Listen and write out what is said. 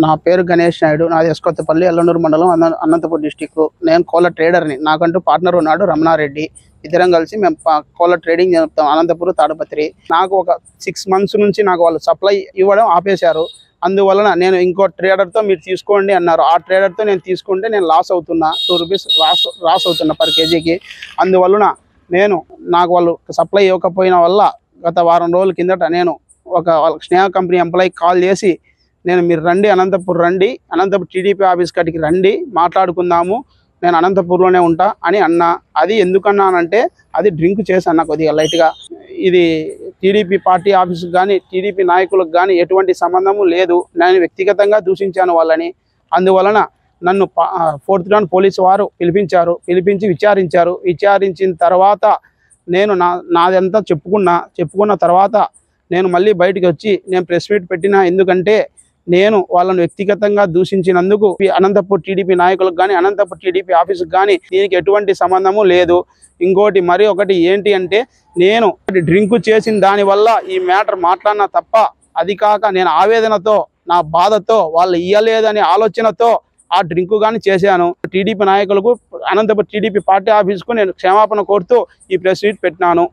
నా పేరు గణేష్ నాయుడు. నాది ఎస్కొత్తపల్లి, ఎల్లనూరు మండలం, అనంతపురం డిస్టిక్. నేను కోళ్ళ ట్రేడర్ని. నాకంటూ పార్ట్నర్ ఉన్నాడు రమణారెడ్డి. ఇద్దరం కలిసి మేము కోళ్ళ ట్రేడింగ్ చేస్తాం అనంతపురం, తాడపత్రి. నాకు ఒక 6 months నుంచి నాకు వాళ్ళు సప్లై ఇవ్వడం ఆపేశారు. అందువలన నేను ఇంకో ట్రేడర్తో మీరు తీసుకోండి అన్నారు. ఆ ట్రేడర్తో నేను తీసుకుంటే నేను లాస్ అవుతున్నా, 2 రూపీస్ లాస్ అవుతున్నా పర్ కేజీకి. అందువలన నాకు వాళ్ళు సప్లై ఇవ్వకపోయిన వల్ల గత వారం రోజుల కిందట నేను వాళ్ళ స్నేహ కంపెనీ ఎంప్లాయీ కాల్ చేసి, మీరు రండి, అనంతపురం టీడీపీ ఆఫీస్ కాడికి రండి, మాట్లాడుకుందాము, నేను అనంతపూర్లోనే ఉంటా అని అన్నా. అది ఎందుకన్నానంటే అది డ్రింక్ చేశాను కొద్దిగా లైట్గా. ఇది టీడీపీ పార్టీ ఆఫీసుకు కానీ టీడీపీ నాయకులకు కానీ ఎటువంటి సంబంధము లేదు. నేను వ్యక్తిగతంగా దూషించాను వాళ్ళని. అందువలన నన్ను 4th Round పోలీసు వారు పిలిపించి విచారించిన తర్వాత నేను నాదంతా చెప్పుకున్న తర్వాత నేను మళ్ళీ బయటకు వచ్చి నేను ప్రెస్ మీట్ పెట్టినా. ఎందుకంటే నేను వాళ్ళను వ్యక్తిగతంగా దూషించినందుకు అనంతపూర్ టీడీపీ నాయకులకు కానీ అనంతపూర్ టీడీపీ ఆఫీసుకు కానీ దీనికి ఎటువంటి సంబంధము లేదు. ఇంకోటి మరి ఒకటి ఏంటి అంటే, నేను డ్రింక్ చేసిన దానివల్ల ఈ మ్యాటర్ మాట్లాడినా తప్ప, అది కాక నేను ఆవేదనతో, నా బాధతో, వాళ్ళు ఇయ్యలేదనే ఆలోచనతో ఆ డ్రింక్ కానీ చేశాను. టీడీపీ నాయకులకు, అనంతపురం టీడీపీ పార్టీ ఆఫీసుకు నేను క్షమాపణ కోరుతూ ఈ ప్రెస్ మీట్ పెట్టినాను.